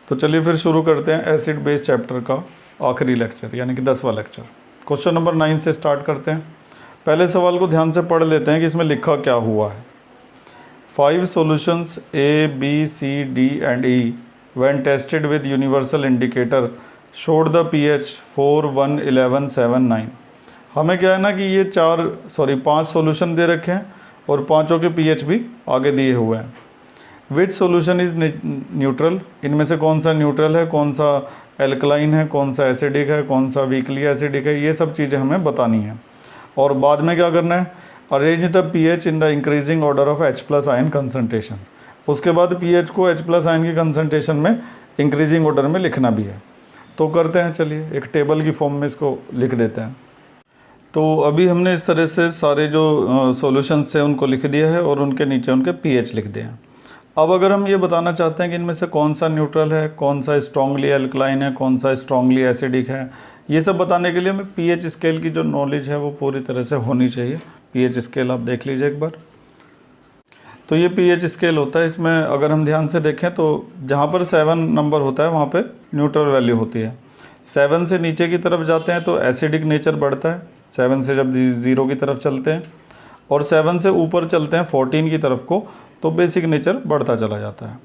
तो चलिए फिर शुरू करते हैं एसिड बेस चैप्टर का आखिरी लेक्चर यानी कि 10वां लेक्चर। क्वेश्चन नंबर 9 से स्टार्ट करते हैं। पहले सवाल को ध्यान से पढ़ लेते हैं कि इसमें लिखा क्या हुआ है। 5 solutions A, B, C, D and E when tested with universal indicator showed the pH 4, 1, 11, 7, 9। हमें क्या है ना कि ये 5 सॉल्यूशन दे रखे हैं और पांचों के pH भी आगे दिए हुए हैं। विच सॉल्यूशन इज़ न्यूट्रल, इनमें से कौन सा न्यूट्रल है, कौन सा एल्कलाइन है, कौन सा एसिडिक है, कौन सा वीकली एसिडिक है, ये सब चीज़ें हमें बतानी है। और बाद में क्या करना है, arrange the pH in the increasing order of H+ ion concentration. उसके बाद पीएच को H+ आयन की कंसनट्रेशन में इंक्रीजिंग ऑर्डर में लिखना भी है। तो करते हैं, चलिए एक टेबल की फॉर्म में इसको लिख देते हैं। तो अभी हमने इस तरह से सारे जो सॉल्यूशंस थे उनको लिख दिया है और उनके नीचे उनके पीएच लिख दिए हैं। अब अगर हम ये बताना चाहते हैं कि इनमें से कौन सा न्यूट्रल है, कौन सा स्ट्रांगली एल्कलाइन है, कौन सा स्ट्रांगली एसिडिक है, ये सब बताने के लिए हमें पीएच स्केल की जो नॉलेज है वो पूरी तरह से होनी चाहिए। पीएच स्केल आप देख लीजिए एक बार। तो ये पीएच स्केल होता है। इसमें अगर हम ध्यान से देखें तो जहाँ पर 7 नंबर होता है वहाँ पे न्यूट्रल वैल्यू होती है। 7 से नीचे की तरफ जाते हैं तो एसिडिक नेचर बढ़ता है, 7 से जब 0 की तरफ चलते हैं, और 7 से ऊपर चलते हैं 14 की तरफ को तो बेसिक नेचर बढ़ता चला जाता है।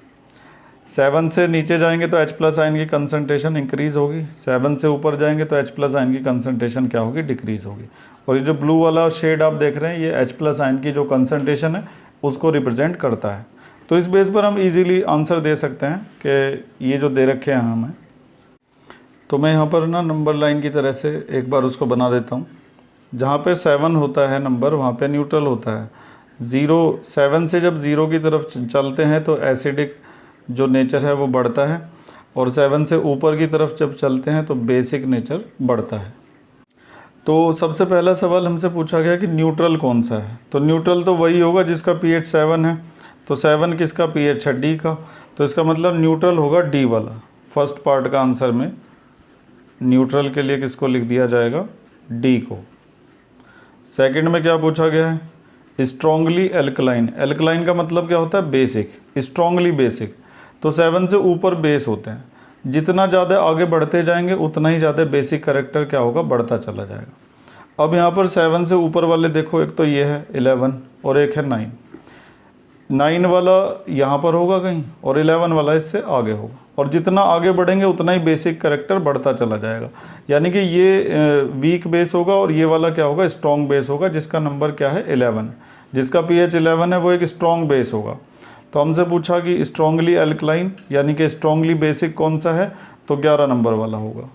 7 से नीचे जाएंगे तो H+ आयन की कंसनट्रेशन इंक्रीज़ होगी, 7 से ऊपर जाएंगे तो H+ आयन की कंसनट्रेशन क्या होगी, डिक्रीज़ होगी। और ये जो ब्लू वाला शेड आप देख रहे हैं ये H+ आयन की जो कंसनट्रेशन है उसको रिप्रेजेंट करता है। तो इस बेस पर हम इजीली आंसर दे सकते हैं कि ये जो दे रखे हैं हमें, तो मैं यहाँ पर ना नंबर लाइन की तरह से एक बार उसको बना देता हूँ। जहाँ पे 7 होता है नंबर वहाँ पे न्यूट्रल होता है। 7 से जब 0 की तरफ चलते हैं तो एसिडिक जो नेचर है वो बढ़ता है, और 7 से ऊपर की तरफ जब चलते हैं तो बेसिक नेचर बढ़ता है। तो सबसे पहला सवाल हमसे पूछा गया कि न्यूट्रल कौन सा है। तो न्यूट्रल तो वही होगा जिसका pH 7 है। तो 7 किसका pH है, D का। तो इसका मतलब न्यूट्रल होगा D वाला। फर्स्ट पार्ट का आंसर में न्यूट्रल के लिए किसको लिख दिया जाएगा, D को। सेकंड में क्या पूछा गया है, स्ट्रांगली एल्कलाइन। एल्कलाइन का मतलब क्या होता है, बेसिक। स्ट्रांगली बेसिक, तो 7 से ऊपर बेस होते हैं। जितना ज़्यादा आगे बढ़ते जाएंगे उतना ही ज़्यादा बेसिक कैरेक्टर क्या होगा, बढ़ता चला जाएगा। अब यहाँ पर 7 से ऊपर वाले देखो, एक तो ये है 11 और एक है 9। 9 वाला यहाँ पर होगा कहीं और 11 वाला इससे आगे होगा, और जितना आगे बढ़ेंगे उतना ही बेसिक कैरेक्टर बढ़ता चला जाएगा। यानी कि ये वीक बेस होगा और ये वाला क्या होगा, स्ट्रॉन्ग बेस होगा, जिसका नंबर क्या है 11। जिसका pH 11 है वो एक स्ट्रॉन्ग बेस होगा। तो हमसे पूछा कि स्ट्रॉन्गली एल्कलाइन यानी कि स्ट्रॉन्गली बेसिक कौन सा है, तो 11 नंबर वाला होगा।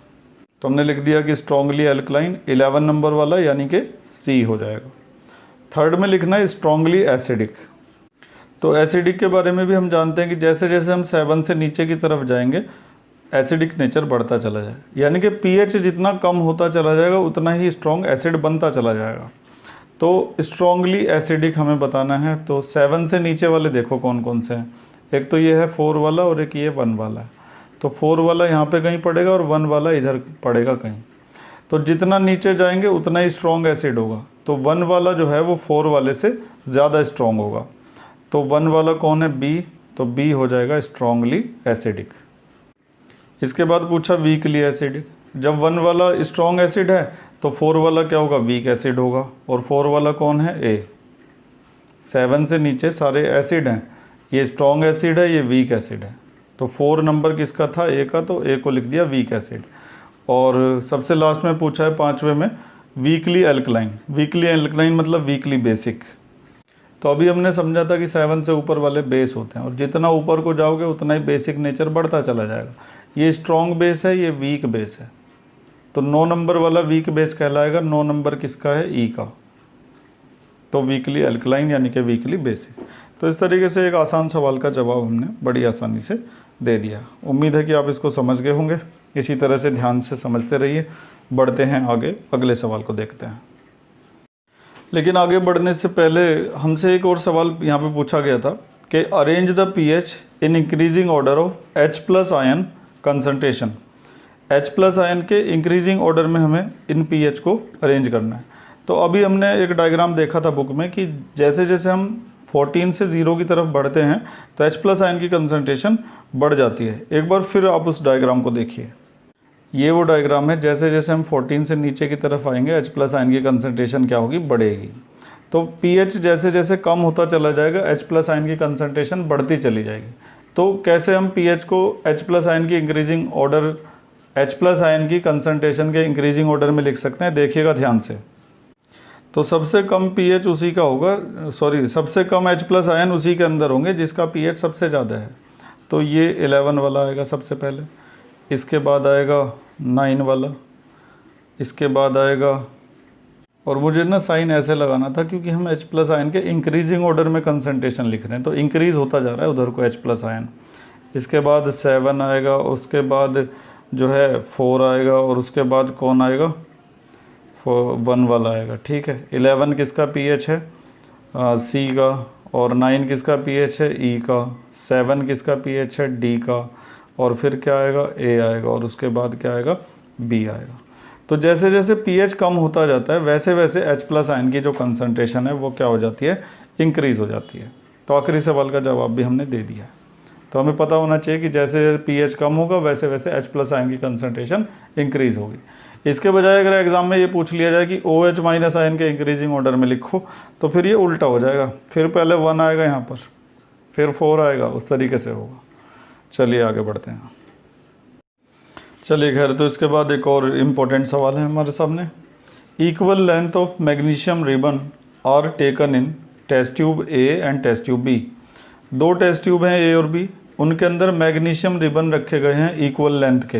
तो हमने लिख दिया कि स्ट्रॉन्गली एल्कलाइन 11 नंबर वाला यानी कि C हो जाएगा। थर्ड में लिखना है स्ट्रॉन्गली एसिडिक। तो एसिडिक के बारे में भी हम जानते हैं कि जैसे जैसे हम 7 से नीचे की तरफ जाएंगे एसिडिक नेचर बढ़ता चला जाएगा, यानी कि pH जितना कम होता चला जाएगा उतना ही स्ट्रॉन्ग एसिड बनता चला जाएगा। तो स्ट्रॉन्गली एसिडिक हमें बताना है। तो 7 से नीचे वाले देखो कौन कौन से हैं। एक तो ये है 4 वाला और एक ये 1 वाला है। तो 4 वाला यहाँ पे कहीं पड़ेगा और 1 वाला इधर पड़ेगा कहीं। तो जितना नीचे जाएंगे उतना ही स्ट्रॉन्ग एसिड होगा। तो 1 वाला जो है वो 4 वाले से ज़्यादा स्ट्रॉन्ग होगा। तो 1 वाला कौन है, B। तो B हो जाएगा स्ट्रॉन्गली एसिडिक। इसके बाद पूछा वीकली एसिडिक। जब 1 वाला स्ट्रॉन्ग एसिड है तो 4 वाला क्या होगा, वीक एसिड होगा। और 4 वाला कौन है, A। 7 से नीचे सारे एसिड हैं, ये स्ट्रॉन्ग एसिड है, ये वीक एसिड है। तो 4 नंबर किसका था, A का, तो A को लिख दिया वीक एसिड। और सबसे लास्ट में पूछा है 5वें में वीकली एल्कलाइन। वीकली एल्कलाइन मतलब वीकली बेसिक। तो अभी हमने समझा था कि 7 से ऊपर वाले बेस होते हैं और जितना ऊपर को जाओगे उतना ही बेसिक नेचर बढ़ता चला जाएगा। ये स्ट्रॉन्ग बेस है, ये वीक बेस है। तो 9 नंबर वाला वीक बेस कहलाएगा। 9 नंबर किसका है, E का। तो वीकली एल्कलाइन यानी कि वीकली बेसिक। तो इस तरीके से एक आसान सवाल का जवाब हमने बड़ी आसानी से दे दिया। उम्मीद है कि आप इसको समझ गए होंगे। इसी तरह से ध्यान से समझते रहिए। बढ़ते हैं आगे, अगले सवाल को देखते हैं। लेकिन आगे बढ़ने से पहले हमसे एक और सवाल यहाँ पे पूछा गया था कि arrange the pH in increasing order of H+ ion concentration. H+ ion के इंक्रीजिंग ऑर्डर में हमें इन pH को अरेंज करना है। तो अभी हमने एक डायग्राम देखा था बुक में कि जैसे जैसे हम 14 से 0 की तरफ बढ़ते हैं तो H प्लस आयन की कंसंट्रेशन बढ़ जाती है। एक बार फिर आप उस डायग्राम को देखिए, ये वो डायग्राम है। जैसे जैसे हम 14 से नीचे की तरफ आएंगे H प्लस आयन की कंसंट्रेशन क्या होगी, बढ़ेगी। तो pH जैसे जैसे कम होता चला जाएगा H प्लस आयन की कंसंट्रेशन बढ़ती चली जाएगी। तो कैसे हम pH को H प्लस आयन की increasing order, H plus ion की कंसंट्रेशन के इंक्रीजिंग ऑर्डर में लिख सकते हैं, देखिएगा ध्यान से। तो सबसे कम pH उसी का होगा, सबसे कम H प्लस आयन उसी के अंदर होंगे जिसका pH सबसे ज़्यादा है। तो ये 11 वाला आएगा सबसे पहले, इसके बाद आएगा 9 वाला, इसके बाद आएगा, और मुझे ना साइन ऐसे लगाना था क्योंकि हम H प्लस आयन के इंक्रीजिंग ऑर्डर में कंसंट्रेशन लिख रहे हैं, तो इंक्रीज़ होता जा रहा है उधर को H प्लस आयन। इसके बाद 7 आएगा, उसके बाद जो है 4 आएगा, और उसके बाद कौन आएगा, 1 वाला आएगा। ठीक है, 11 किसका pH है, C का, और 9 किसका pH है, E का, 7 किसका pH है, D का, और फिर क्या आएगा, A आएगा, और उसके बाद क्या आएगा, B आएगा। तो जैसे जैसे pH कम होता जाता है वैसे वैसे H प्लस आयन की जो कंसंट्रेशन है वो क्या हो जाती है, इंक्रीज़ हो जाती है। तो आखिरी सवाल का जवाब भी हमने दे दिया है। तो हमें पता होना चाहिए कि जैसे pH कम होगा वैसे वैसे H प्लस आयन की कंसंट्रेशन इंक्रीज़ होगी। इसके बजाय अगर एग्जाम में ये पूछ लिया जाए कि OH माइनस आयन के इंक्रीजिंग ऑर्डर में लिखो, तो फिर ये उल्टा हो जाएगा, फिर पहले 1 आएगा यहाँ पर, फिर 4 आएगा, उस तरीके से होगा। चलिए आगे बढ़ते हैं। चलिए खैर, तो इसके बाद एक और इम्पोर्टेंट सवाल है हमारे सामने। Equal length of magnesium ribbon are taken in test tube A and test tube B. 2 test tube हैं ए और बी, उनके अंदर मैग्नीशियम रिबन रखे गए हैं इक्वल लेंथ के।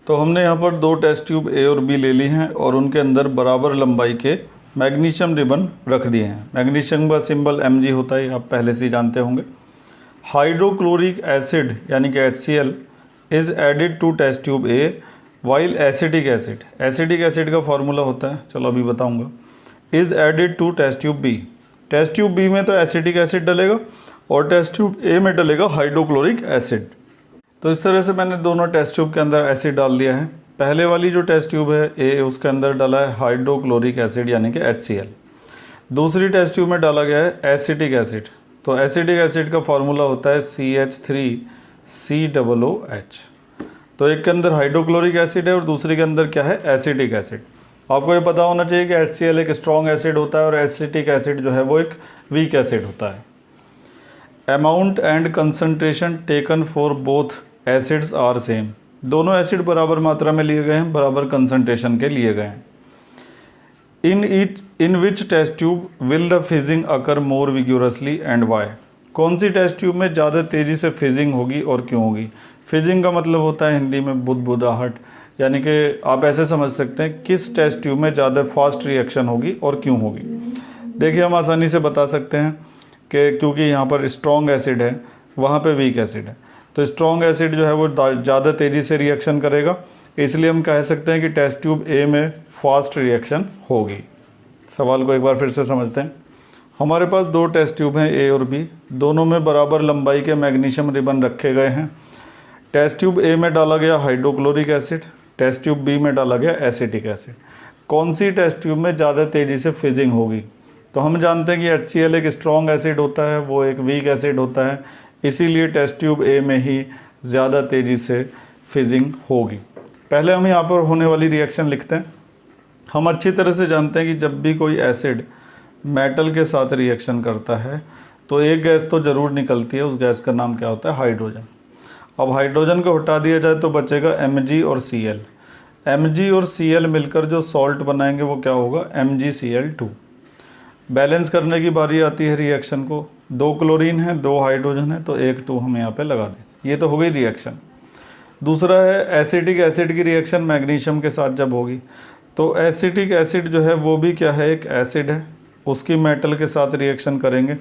तो हमने यहाँ पर 2 टेस्ट ट्यूब ए और बी ले ली हैं और उनके अंदर बराबर लंबाई के मैग्नीशियम रिबन रख दिए हैं। मैग्नीशियम का सिंबल Mg होता है, आप पहले से ही जानते होंगे। हाइड्रोक्लोरिक एसिड यानी कि HCl is added to test tube A while acetic acid का फॉर्मूला होता है, चलो अभी बताऊँगा, is added to test tube B. Test tube B में तो एसिटिक एसिड डलेगा और टेस्ट ट्यूब ए में डलेगा हाइड्रोक्लोरिक एसिड। तो इस तरह से मैंने दोनों टेस्ट ट्यूब के अंदर एसिड डाल दिया है। पहले वाली जो टेस्ट ट्यूब है ए, उसके अंदर डाला है हाइड्रोक्लोरिक एसिड यानी कि HCl। दूसरी टेस्ट ट्यूब में डाला गया है एसिटिक एसिड। तो एसिटिक एसिड का फॉर्मूला होता है CH3COOH। तो एक के अंदर हाइड्रोक्लोरिक एसिड है और दूसरे के अंदर क्या है, एसिटिक एसिड। आपको ये पता होना चाहिए कि HCl एक स्ट्रॉन्ग एसिड होता है और एसिटिक एसिड जो है वो एक वीक एसिड होता है। Amount and concentration taken for both acids are same. दोनों एसिड बराबर मात्रा में लिए गए हैं, बराबर कंसंट्रेशन के लिए गए हैं। In which test tube will the fizzing occur more vigorously and why. कौन सी टेस्ट ट्यूब में ज़्यादा तेज़ी से फिजिंग होगी और क्यों होगी। फिजिंग का मतलब होता है हिंदी में बुदबुदाहट, यानी कि आप ऐसे समझ सकते हैं किस टेस्ट ट्यूब में ज़्यादा फास्ट रिएक्शन होगी और क्यों होगी। देखिए, हम आसानी से बता सकते हैं कि क्योंकि यहाँ पर स्ट्रॉन्ग एसिड है, वहाँ पे वीक एसिड है, तो स्ट्रॉन्ग एसिड जो है वो ज़्यादा तेज़ी से रिएक्शन करेगा, इसलिए हम कह सकते हैं कि टेस्ट ट्यूब ए में फास्ट रिएक्शन होगी। सवाल को एक बार फिर से समझते हैं। हमारे पास 2 टेस्ट ट्यूब हैं ए और बी, दोनों में बराबर लंबाई के मैग्नीशियम रिबन रखे गए हैं। टेस्ट ट्यूब ए में डाला गया hydrochloric acid, test tube B में डाला गया एसिटिक एसिड। कौन सी टेस्ट ट्यूब में ज़्यादा तेज़ी से फिजिंग होगी। तो हम जानते हैं कि HCl एक स्ट्रॉन्ग एसिड होता है, वो एक वीक एसिड होता है, इसीलिए टेस्ट ट्यूब ए में ही ज़्यादा तेज़ी से फिजिंग होगी। पहले हम यहाँ पर होने वाली रिएक्शन लिखते हैं। हम अच्छी तरह से जानते हैं कि जब भी कोई एसिड मेटल के साथ रिएक्शन करता है तो एक गैस तो ज़रूर निकलती है, उस गैस का नाम क्या होता है, हाइड्रोजन। अब हाइड्रोजन को हटा दिया जाए तो बचेगा Mg और Cl। Mg और Cl मिलकर जो सॉल्ट बनाएंगे वो क्या होगा, MgCl2। बैलेंस करने की बारी आती है रिएक्शन को। 2 क्लोरीन है, 2 हाइड्रोजन है, तो 1 2 हम यहाँ पे लगा दें। ये तो हो गई रिएक्शन। दूसरा है एसिटिक एसिड की रिएक्शन मैग्नीशियम के साथ जब होगी, तो एसिटिक एसिड जो है वो भी क्या है, एक एसिड है, उसकी मेटल के साथ रिएक्शन करेंगे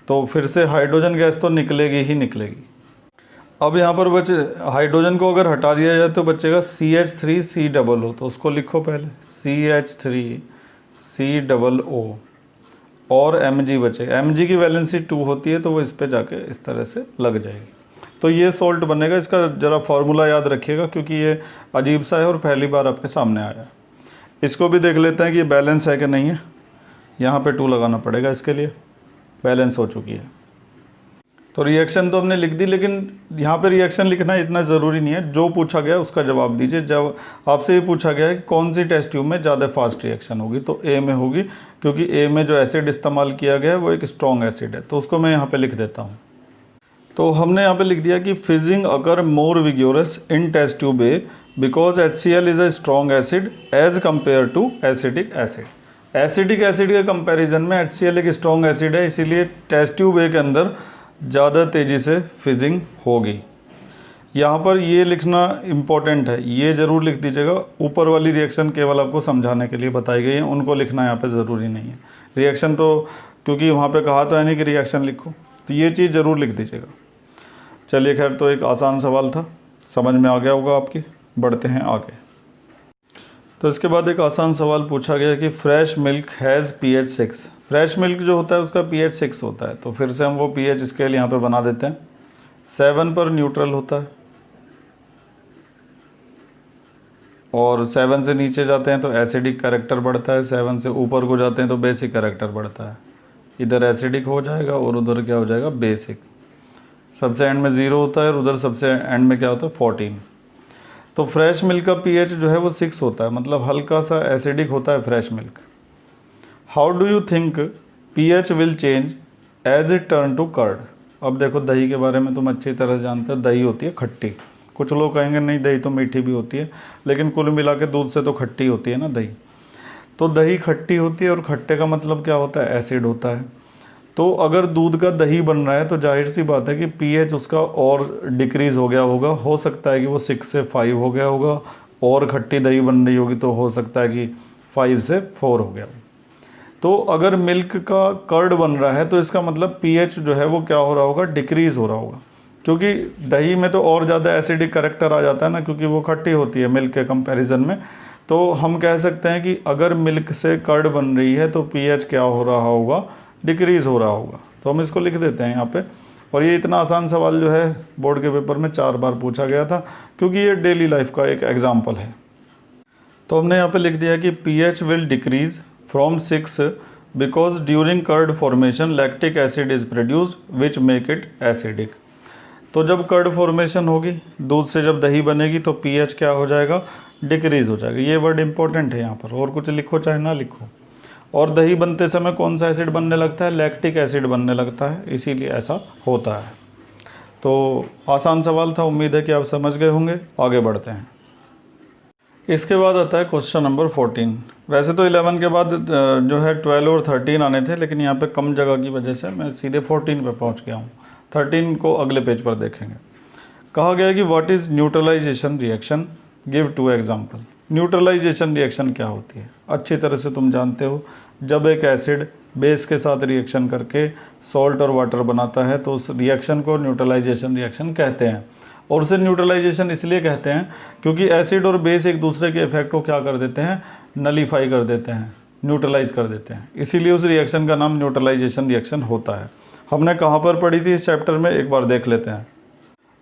तो फिर से हाइड्रोजन गैस तो निकलेगी ही निकलेगी। अब यहाँ पर बचे, हाइड्रोजन को अगर हटा दिया जाए तो बचेगा CH3COO। तो उसको लिखो पहले, CH3COO और Mg बचेगा। Mg की वैलेंसी 2 होती है तो वो इस पे जाके इस तरह से लग जाएगी, तो ये सॉल्ट बनेगा। इसका ज़रा फार्मूला याद रखिएगा क्योंकि ये अजीब सा है और पहली बार आपके सामने आया है। इसको भी देख लेते हैं कि ये बैलेंस है कि नहीं है। यहाँ पे 2 लगाना पड़ेगा इसके लिए। बैलेंस हो चुकी है। तो रिएक्शन तो हमने लिख दी, लेकिन यहाँ पे रिएक्शन लिखना इतना ज़रूरी नहीं है, जो पूछा गया उसका जवाब दीजिए। जब आपसे ये पूछा गया है कि कौन सी टेस्ट ट्यूब में ज़्यादा फास्ट रिएक्शन होगी, तो ए में होगी, क्योंकि ए में जो एसिड इस्तेमाल किया गया है वो एक स्ट्रॉन्ग एसिड है, तो उसको मैं यहाँ पे लिख देता हूँ। तो हमने यहाँ पे लिख दिया कि fizzing occur more vigorous in test tube A because HCl is a strong acid as compare to acidic acid. Acidic acid के कंपैरिजन में HCl एक स्ट्रॉन्ग एसिड है, इसीलिए टेस्ट ट्यूब ए के अंदर ज़्यादा तेज़ी से फिजिंग होगी। यहाँ पर ये लिखना इम्पॉर्टेंट है, ये ज़रूर लिख दीजिएगा। ऊपर वाली रिएक्शन केवल आपको समझाने के लिए बताई गई है, उनको लिखना यहाँ पे ज़रूरी नहीं है। रिएक्शन तो क्योंकि वहाँ पे कहा तो है नहीं कि रिएक्शन लिखो, तो ये चीज़ ज़रूर लिख दीजिएगा। चलिए खैर, तो एक आसान सवाल था, समझ में आ गया होगा आपकी। बढ़ते हैं आगे। तो इसके बाद एक आसान सवाल पूछा गया कि fresh milk has pH 6। Fresh milk जो होता है उसका pH 6 होता है, तो फिर से हम वो pH स्केल यहाँ पे बना देते हैं। 7 पर न्यूट्रल होता है, और 7 से नीचे जाते हैं तो एसिडिक कैरेक्टर बढ़ता है, 7 से ऊपर को जाते हैं तो बेसिक कैरेक्टर बढ़ता है। इधर एसिडिक हो जाएगा और उधर क्या हो जाएगा, बेसिक। सबसे एंड में 0 होता है और उधर सबसे एंड में क्या होता है, 14। तो फ्रेश मिल्क का pH जो है वो 6 होता है, मतलब हल्का सा एसिडिक होता है fresh milk. How do you think pH will change as it turn to curd. अब देखो, दही के बारे में तुम अच्छी तरह जानते हो, दही होती है खट्टी। कुछ लोग कहेंगे नहीं, दही तो मीठी भी होती है, लेकिन कुल मिला के दूध से तो खट्टी होती है ना दही। तो दही खट्टी होती है, और खट्टे का मतलब क्या होता है, एसिड होता है। तो अगर दूध का दही बन रहा है तो जाहिर सी बात है कि pH उसका और डिक्रीज़ हो गया होगा। हो सकता है कि वो 6 से 5 हो गया होगा, और खट्टी दही बन रही होगी तो हो सकता है कि 5 से 4 हो गया। तो अगर मिल्क का कर्ड बन रहा है तो इसका मतलब pH जो है वो क्या हो रहा होगा, डिक्रीज़ हो रहा होगा, क्योंकि दही में तो और ज़्यादा एसिडिक कैरेक्टर आ जाता है ना, क्योंकि वो खट्टी होती है मिल्क के कंपैरिजन में। तो हम कह सकते हैं कि अगर मिल्क से कर्ड बन रही है तो pH क्या हो रहा होगा, डिक्रीज़ हो रहा होगा। तो हम इसको लिख देते हैं यहाँ पे। और ये इतना आसान सवाल जो है बोर्ड के पेपर में 4 बार पूछा गया था, क्योंकि ये डेली लाइफ का एक एग्जाम्पल है। तो हमने यहाँ पे लिख दिया कि pH will decrease from 6 because during curd formation lactic acid is produced which make it acidic. तो जब कर्ड फॉर्मेशन होगी, दूध से जब दही बनेगी, तो pH क्या हो जाएगा, डिक्रीज़ हो जाएगा। ये वर्ड इंपॉर्टेंट है यहाँ पर, और कुछ लिखो चाहे ना लिखो। और दही बनते समय कौन सा एसिड बनने लगता है, लैक्टिक एसिड बनने लगता है, इसीलिए ऐसा होता है। तो आसान सवाल था, उम्मीद है कि आप समझ गए होंगे। आगे बढ़ते हैं। इसके बाद आता है क्वेश्चन नंबर 14। वैसे तो 11 के बाद जो है 12 और 13 आने थे, लेकिन यहाँ पे कम जगह की वजह से मैं सीधे 14 पे पहुँच गया हूँ। 13 को अगले पेज पर देखेंगे। कहा गया कि what is neutralization reaction, give 2 example. Neutralization reaction क्या होती है, अच्छी तरह से तुम जानते हो। जब एक एसिड बेस के साथ रिएक्शन करके सॉल्ट और वाटर बनाता है तो उस रिएक्शन को न्यूट्रलाइजेशन रिएक्शन कहते हैं। और उसे न्यूट्रलाइजेशन इसलिए कहते हैं क्योंकि एसिड और बेस एक दूसरे के इफेक्ट को क्या कर देते हैं, नलीफाई कर देते हैं, न्यूट्रलाइज कर देते हैं, इसीलिए उस रिएक्शन का नाम न्यूट्रलाइजेशन रिएक्शन होता है। हमने कहाँ पर पढ़ी थी इस चैप्टर में, एक बार देख लेते हैं।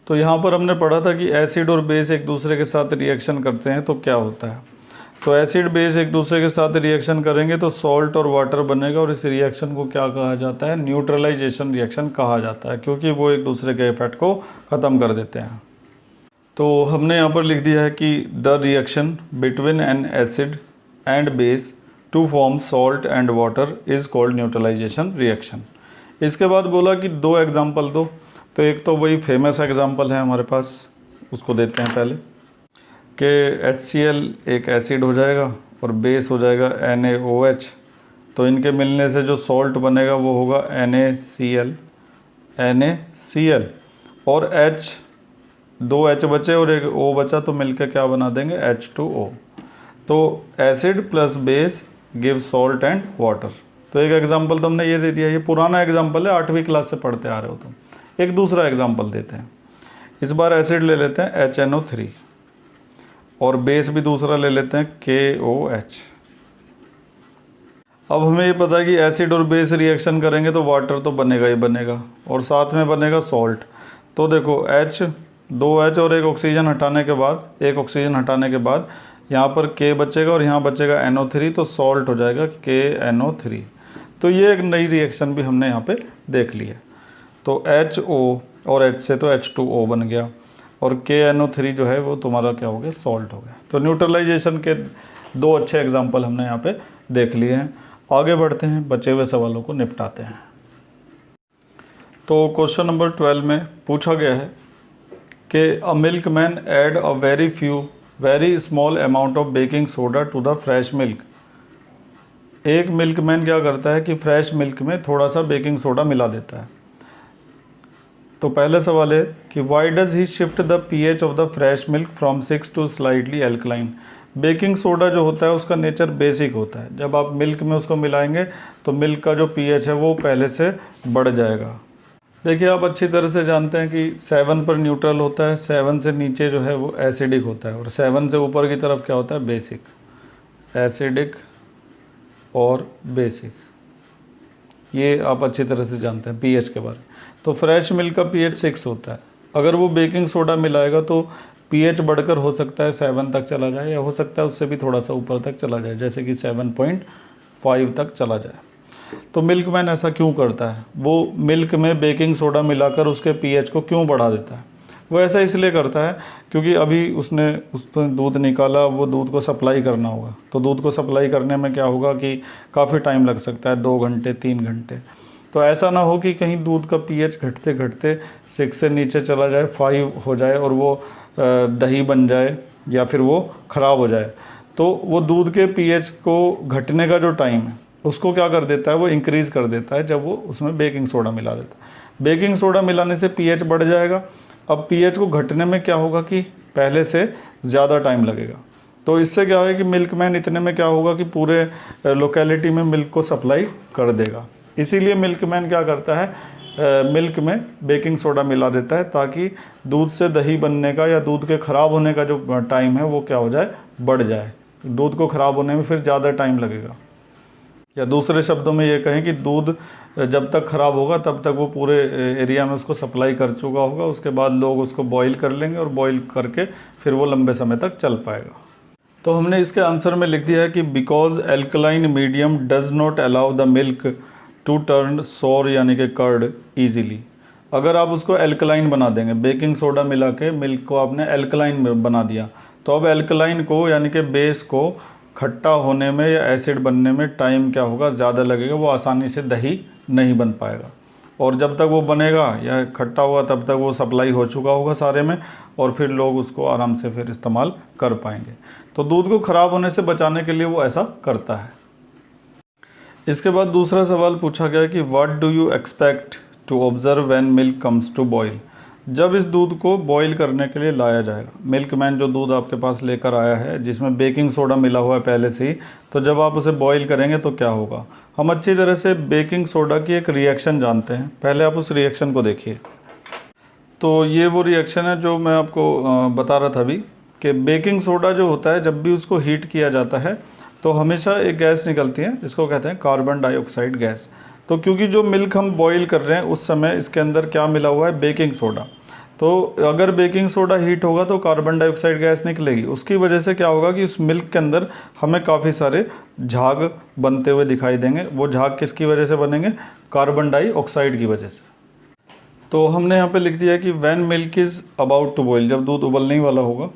तो यहाँ पर हमने पढ़ा था कि एसिड और बेस एक दूसरे के साथ रिएक्शन करते हैं तो क्या होता है। तो एसिड बेस एक दूसरे के साथ रिएक्शन करेंगे तो सॉल्ट और वाटर बनेगा, और इस रिएक्शन को क्या कहा जाता है, न्यूट्रलाइजेशन रिएक्शन कहा जाता है, क्योंकि वो एक दूसरे के इफेक्ट को ख़त्म कर देते हैं। तो हमने यहाँ पर लिख दिया है कि the reaction between an acid and base to form salt and water is called neutralization reaction. इसके बाद बोला कि 2 एग्जाम्पल दो। तो एक तो वही फेमस एग्जाम्पल है हमारे पास, उसको देते हैं पहले, कि HCl एक एसिड हो जाएगा और बेस हो जाएगा NaOH। तो इनके मिलने से जो सॉल्ट बनेगा वो होगा NaCl, और H, 2 H बचे और एक O बचा, तो मिलकर क्या बना देंगे, H2O। तो acid plus base give salt and water. तो एक एग्जाम्पल तो हमने ये दे दिया, ये पुराना एग्जाम्पल है, 8वीं क्लास से पढ़ते आ रहे हो तुम। एक दूसरा एग्जाम्पल देते हैं। इस बार एसिड ले लेते हैं HNO3, और बेस भी दूसरा ले लेते हैं KOH। अब हमें ये पता है कि एसिड और बेस रिएक्शन करेंगे तो वाटर तो बनेगा ही बनेगा, और साथ में बनेगा सॉल्ट। तो देखो H, 2 H और एक ऑक्सीजन हटाने के बाद यहाँ पर K बचेगा और यहाँ बचेगा NO3, तो सॉल्ट हो जाएगा KNO3। तो ये एक नई रिएक्शन भी हमने यहाँ पे देख ली है। तो HO और H से तो H2O बन गया और KNO3 जो है वो तुम्हारा क्या हो गया, सॉल्ट हो गया। तो न्यूट्रलाइजेशन के 2 अच्छे एग्जाम्पल हमने यहाँ पे देख लिए हैं। आगे बढ़ते हैं, बचे हुए सवालों को निपटाते हैं। तो क्वेश्चन नंबर 12 में पूछा गया है कि a milkman add a very small amount of baking soda to the fresh milk. एक मिल्कमैन क्या करता है कि फ्रेश मिल्क में थोड़ा सा बेकिंग सोडा मिला देता है। तो पहले सवाल है कि why does he shift the pH of the fresh milk from 6 to slightly alkaline. Baking soda जो होता है उसका नेचर बेसिक होता है, जब आप मिल्क में उसको मिलाएंगे तो मिल्क का जो pH है वो पहले से बढ़ जाएगा। देखिए आप अच्छी तरह से जानते हैं कि 7 पर न्यूट्रल होता है, 7 से नीचे जो है वो एसिडिक होता है और 7 से ऊपर की तरफ क्या होता है, बेसिक, एसिडिक और बेसिक। ये आप अच्छी तरह से जानते हैं pH के बारे में। तो फ्रेश मिल्क का pH 6 होता है। अगर वो बेकिंग सोडा मिलाएगा तो pH बढ़कर हो सकता है 7 तक चला जाए या हो सकता है उससे भी थोड़ा सा ऊपर तक चला जाए, जैसे कि 7.5 तक चला जाए। तो मिल्कमैन ऐसा क्यों करता है, वो मिल्क में बेकिंग सोडा मिलाकर उसके pH को क्यों बढ़ा देता है? वो ऐसा इसलिए करता है क्योंकि अभी उसने दूध निकाला, वो दूध को सप्लाई करना होगा। तो दूध को सप्लाई करने में क्या होगा कि काफ़ी टाइम लग सकता है, 2 घंटे 3 घंटे। तो ऐसा ना हो कि कहीं दूध का pH घटते घटते 6 से नीचे चला जाए, 5 हो जाए और वो दही बन जाए या फिर वो ख़राब हो जाए। तो वो दूध के pH को घटने का जो टाइम है उसको क्या कर देता है, वो इंक्रीज़ कर देता है जब वो उसमें बेकिंग सोडा मिला देता है। बेकिंग सोडा मिलाने से pH बढ़ जाएगा। अब pH को घटने में क्या होगा कि पहले से ज़्यादा टाइम लगेगा। तो इससे क्या है कि मिल्कमैन इतने में क्या होगा कि पूरे लोकेलिटी में मिल्क को सप्लाई कर देगा। इसीलिए मिल्कमैन क्या करता है, मिल्क में बेकिंग सोडा मिला देता है ताकि दूध से दही बनने का या दूध के ख़राब होने का जो टाइम है वो क्या हो जाए, बढ़ जाए। दूध को ख़राब होने में फिर ज़्यादा टाइम लगेगा। या दूसरे शब्दों में ये कहें कि दूध जब तक ख़राब होगा तब तक वो पूरे एरिया में उसको सप्लाई कर चुका होगा। उसके बाद लोग उसको बॉईल कर लेंगे और बॉईल करके फिर वो लंबे समय तक चल पाएगा। तो हमने इसके आंसर में लिख दिया है कि because alkaline medium does not allow the milk to turn sour यानी कि कर्ड ईजीली। अगर आप उसको एल्कलाइन बना देंगे, बेकिंग सोडा मिला के मिल्क को आपने एल्कलाइन बना दिया, तो अब एल्कलाइन को यानी कि बेस को खट्टा होने में या एसिड बनने में टाइम क्या होगा, ज़्यादा लगेगा। वो आसानी से दही नहीं बन पाएगा और जब तक वो बनेगा या खट्टा होगा तब तक वो सप्लाई हो चुका होगा सारे में और फिर लोग उसको आराम से फिर इस्तेमाल कर पाएंगे। तो दूध को ख़राब होने से बचाने के लिए वो ऐसा करता है। इसके बाद दूसरा सवाल पूछा गया कि what do you expect to observe when milk comes to boil. जब इस दूध को बॉईल करने के लिए लाया जाएगा, मिल्कमैन जो दूध आपके पास लेकर आया है जिसमें बेकिंग सोडा मिला हुआ है पहले से ही, तो जब आप उसे बॉईल करेंगे तो क्या होगा। हम अच्छी तरह से बेकिंग सोडा की एक रिएक्शन जानते हैं, पहले आप उस रिएक्शन को देखिए। तो ये वो रिएक्शन है जो मैं आपको बता रहा था अभी कि बेकिंग सोडा जो होता है जब भी उसको हीट किया जाता है तो हमेशा एक गैस निकलती है जिसको कहते हैं कार्बन डाइऑक्साइड गैस। तो क्योंकि जो मिल्क हम बॉईल कर रहे हैं उस समय इसके अंदर क्या मिला हुआ है, बेकिंग सोडा। तो अगर बेकिंग सोडा हीट होगा तो कार्बन डाइऑक्साइड गैस निकलेगी। उसकी वजह से क्या होगा कि उस मिल्क के अंदर हमें काफ़ी सारे झाग बनते हुए दिखाई देंगे। वो झाग किसकी वजह से बनेंगे, कार्बन डाइऑक्साइड की वजह से। तो हमने यहाँ पे लिख दिया कि when milk is about to boil, जब दूध उबलने ही वाला होगा,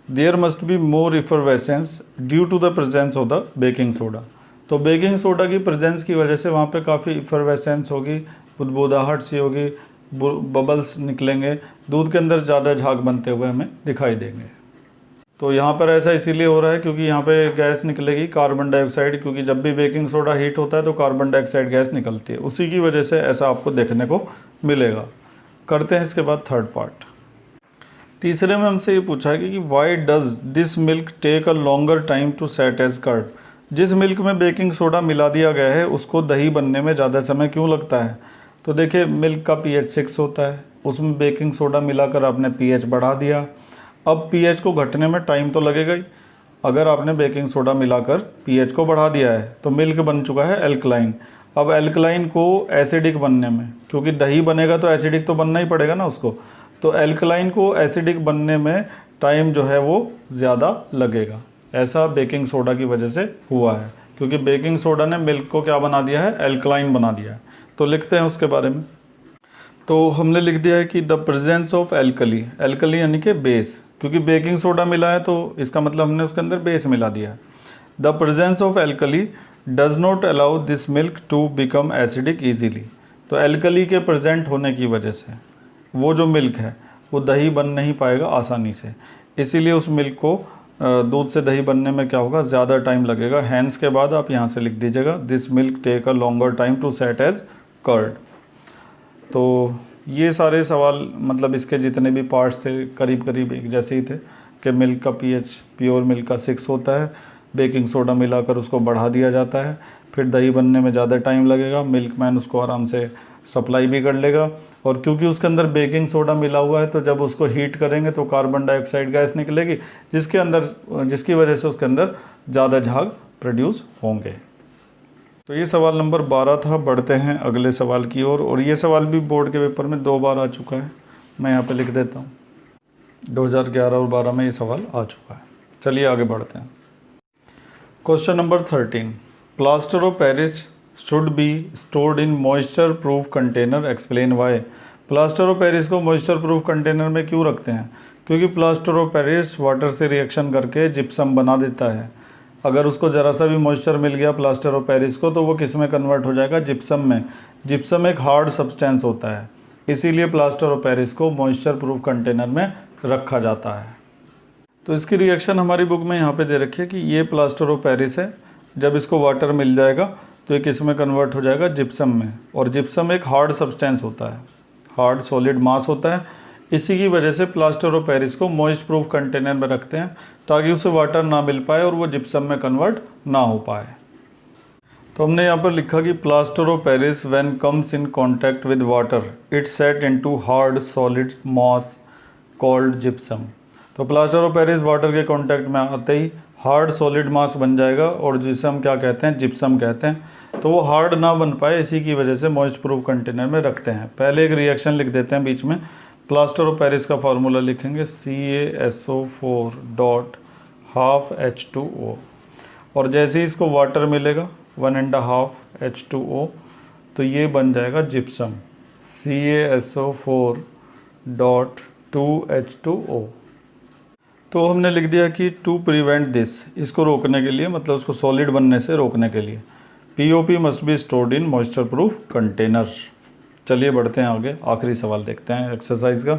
there must be more effervescence due to the presence of the baking soda. तो बेकिंग सोडा की प्रेजेंस की वजह से वहाँ पे काफ़ी इफरवेसेंस होगी, बुदबुदाहट सी होगी, बबल्स निकलेंगे, दूध के अंदर ज़्यादा झाग बनते हुए हमें दिखाई देंगे। तो यहाँ पर ऐसा इसीलिए हो रहा है क्योंकि यहाँ पे गैस निकलेगी कार्बन डाइऑक्साइड, क्योंकि जब भी बेकिंग सोडा हीट होता है तो कार्बन डाइऑक्साइड गैस निकलती है, उसी की वजह से ऐसा आपको देखने को मिलेगा। करते हैं इसके बाद थर्ड पार्ट। तीसरे में हमसे ये पूछा है कि why does this milk take a longer time to set as curd. जिस मिल्क में बेकिंग सोडा मिला दिया गया है उसको दही बनने में ज़्यादा समय क्यों लगता है। तो देखिए मिल्क का pH 6 होता है, उसमें बेकिंग सोडा मिलाकर आपने pH बढ़ा दिया। अब pH को घटने में टाइम तो लगेगा ही। अगर आपने बेकिंग सोडा मिलाकर pH को बढ़ा दिया है तो मिल्क बन चुका है एल्कलाइन। अब एल्कलाइन को एसिडिक बनने में, क्योंकि दही बनेगा तो एसिडिक तो बनना ही पड़ेगा ना उसको, तो एल्कलाइन को एसिडिक बनने में टाइम जो है वो ज़्यादा लगेगा। ऐसा बेकिंग सोडा की वजह से हुआ है, क्योंकि बेकिंग सोडा ने मिल्क को क्या बना दिया है, एल्कलाइन बना दिया है। तो लिखते हैं उसके बारे में। तो हमने लिख दिया है कि the presence of alkali, alkali यानी कि बेस, क्योंकि बेकिंग सोडा मिला है तो इसका मतलब हमने उसके अंदर बेस मिला दिया है। The presence of alkali does not allow this milk to become acidic easily. तो एल्कली के प्रेजेंट होने की वजह से वो जो मिल्क है वो दही बन नहीं पाएगा आसानी से, इसीलिए उस मिल्क को दूध से दही बनने में क्या होगा, ज़्यादा टाइम लगेगा। हैंस के बाद आप यहाँ से लिख दीजिएगा this milk take a longer time to set as curd. तो ये सारे सवाल मतलब इसके जितने भी पार्ट्स थे करीब करीब एक जैसे ही थे कि मिल्क का पीएच प्योर मिल्क का 6 होता है, बेकिंग सोडा मिलाकर उसको बढ़ा दिया जाता है, फिर दही बनने में ज़्यादा टाइम लगेगा, मिल्कमैन उसको आराम से सप्लाई भी कर लेगा। और क्योंकि उसके अंदर बेकिंग सोडा मिला हुआ है तो जब उसको हीट करेंगे तो कार्बन डाइऑक्साइड गैस निकलेगी, जिसकी वजह से उसके अंदर ज़्यादा झाग प्रोड्यूस होंगे। तो ये सवाल नंबर 12 था। बढ़ते हैं अगले सवाल की ओर। और ये सवाल भी बोर्ड के पेपर में 2 बार आ चुका है, मैं यहाँ पे लिख देता हूँ। 2011 और 12 में ये सवाल आ चुका है। चलिए आगे बढ़ते हैं। Question number 13, plaster of Paris should be stored in moisture proof container, explain why. Plaster of Paris को मॉइस्चर प्रूफ कंटेनर में क्यों रखते हैं? क्योंकि प्लास्टर ऑफ पेरिस वाटर से रिएक्शन करके जिप्सम बना देता है। अगर उसको ज़रा सा भी मॉइस्चर मिल गया प्लास्टर ऑफ पेरिस को तो वो किस में कन्वर्ट हो जाएगा, जिप्सम में। जिप्सम एक हार्ड सब्सटेंस होता है, इसीलिए प्लास्टर ऑफ पेरिस को मॉइस्चर प्रूफ कंटेनर में रखा जाता है। तो इसकी रिएक्शन हमारी बुक में यहाँ पे दे रखी है कि ये प्लास्टर ऑफ पेरिस है, जब इसको वाटर मिल जाएगा तो ये किस में कन्वर्ट हो जाएगा, जिप्सम में। और जिप्सम एक हार्ड सब्सटेंस होता है, हार्ड सॉलिड मास होता है, इसी की वजह से प्लास्टर ऑफ पेरिस को मॉइस्ट प्रूफ कंटेनर में रखते हैं ताकि उसे वाटर ना मिल पाए और वो जिप्सम में कन्वर्ट ना हो पाए। तो हमने यहाँ पर लिखा कि plaster of Paris when comes in contact with water it set into hard solid mass called gypsum. तो प्लास्टर ऑफ पेरिस वाटर के कांटेक्ट में आते ही हार्ड सॉलिड मास बन जाएगा और जिसे हम क्या कहते हैं, जिप्सम कहते हैं। तो वो हार्ड ना बन पाए, इसी की वजह से मॉइस्ट प्रूफ कंटेनर में रखते हैं। पहले एक रिएक्शन लिख देते हैं बीच में। प्लास्टर ऑफ पेरिस का फार्मूला लिखेंगे CaSO4 डॉट हाफ H2O, और जैसे ही इसको वाटर मिलेगा 1.5 H2O तो ये बन जाएगा जिप्सम, CaSO4 डॉट 2 H2O। तो हमने लिख दिया कि टू प्रिवेंट दिस, इसको रोकने के लिए, मतलब उसको सॉलिड बनने से रोकने के लिए, POP must be stored in moisture proof container. चलिए बढ़ते हैं आगे, आखिरी सवाल देखते हैं एक्सरसाइज का।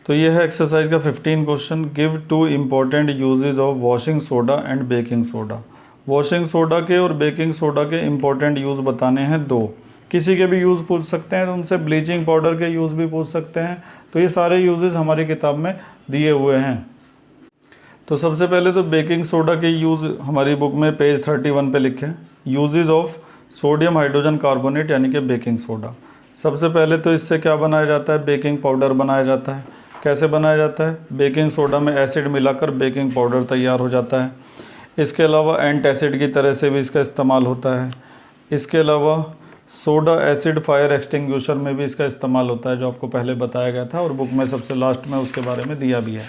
तो ये है एक्सरसाइज का 15 question. Give 2 important uses of washing soda and baking soda. Washing soda के और बेकिंग सोडा के इम्पोर्टेंट यूज़ बताने हैं 2। किसी के भी यूज़ पूछ सकते हैं, तो उनसे ब्लीचिंग पाउडर के यूज़ भी पूछ सकते हैं। तो ये सारे यूजेस हमारी किताब में दिए हुए हैं। तो सबसे पहले तो बेकिंग सोडा के यूज़ हमारी बुक में पेज 31 पे लिखे हैं। Uses of sodium hydrogen carbonate यानी कि बेकिंग सोडा। सबसे पहले तो इससे क्या बनाया जाता है, बेकिंग पाउडर बनाया जाता है। कैसे बनाया जाता है, बेकिंग सोडा में एसिड मिलाकर बेकिंग पाउडर तैयार हो जाता है। इसके अलावा एंटासिड की तरह से भी इसका इस्तेमाल होता है। इसके अलावा सोडा एसिड फायर एक्सटिंग्विशर में भी इसका इस्तेमाल होता है, जो आपको पहले बताया गया था और बुक में सबसे लास्ट में उसके बारे में दिया भी है।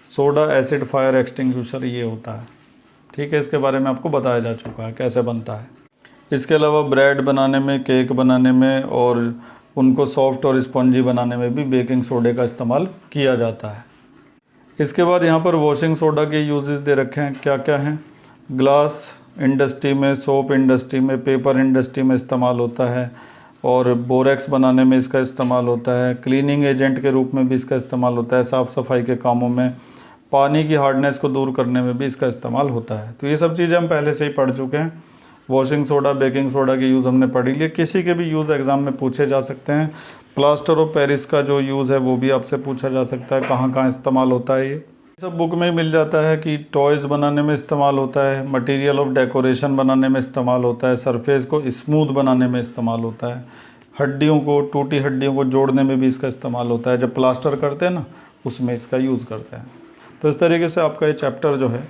सोडा एसिड फायर एक्सटिंग्विशर ये होता है, ठीक है। इसके बारे में आपको बताया जा चुका है कैसे बनता है। इसके अलावा ब्रेड बनाने में, केक बनाने में और उनको सॉफ्ट और स्पॉन्जी बनाने में भी बेकिंग सोडे का इस्तेमाल किया जाता है। इसके बाद यहाँ पर वॉशिंग सोडा के यूजेस दे रखे हैं, क्या क्या हैं। ग्लास इंडस्ट्री में, सोप इंडस्ट्री में, पेपर इंडस्ट्री में इस्तेमाल होता है और बोरेक्स बनाने में इसका इस्तेमाल होता है। क्लीनिंग एजेंट के रूप में भी इसका इस्तेमाल होता है, साफ़ सफाई के कामों में। पानी की हार्डनेस को दूर करने में भी इसका इस्तेमाल होता है। तो ये सब चीज़ें हम पहले से ही पढ़ चुके हैं। वॉशिंग सोडा, बेकिंग सोडा के यूज़ हमने पढ़ लिए। किसी के भी यूज़ एग्ज़ाम में पूछे जा सकते हैं। प्लास्टर ऑफ पेरिस का जो यूज़ है वो भी आपसे पूछा जा सकता है, कहाँ कहाँ इस्तेमाल होता है। ये सब बुक में मिल जाता है कि टॉयज़ बनाने में इस्तेमाल होता है, मटेरियल ऑफ डेकोरेशन बनाने में इस्तेमाल होता है, सरफेस को स्मूथ बनाने में इस्तेमाल होता है, हड्डियों को, टूटी हड्डियों को जोड़ने में भी इसका इस्तेमाल होता है। जब प्लास्टर करते हैं ना, उसमें इसका यूज़ करते हैं। तो इस तरीके से आपका ये चैप्टर जो है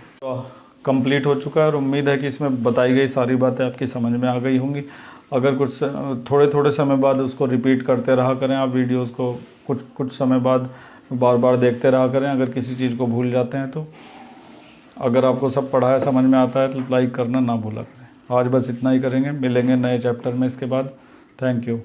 कंप्लीट हो चुका है और उम्मीद है कि इसमें बताई गई सारी बातें आपकी समझ में आ गई होंगी। अगर कुछ थोड़े थोड़े समय बाद उसको रिपीट करते रहा करें आप वीडियोस को, कुछ समय बाद बार बार देखते रहा करें अगर किसी चीज़ को भूल जाते हैं तो। अगर आपको सब पढ़ाया समझ में आता है तो लाइक करना ना भूला करें। आज बस इतना ही करेंगे, मिलेंगे नए चैप्टर में इसके बाद। Thank you.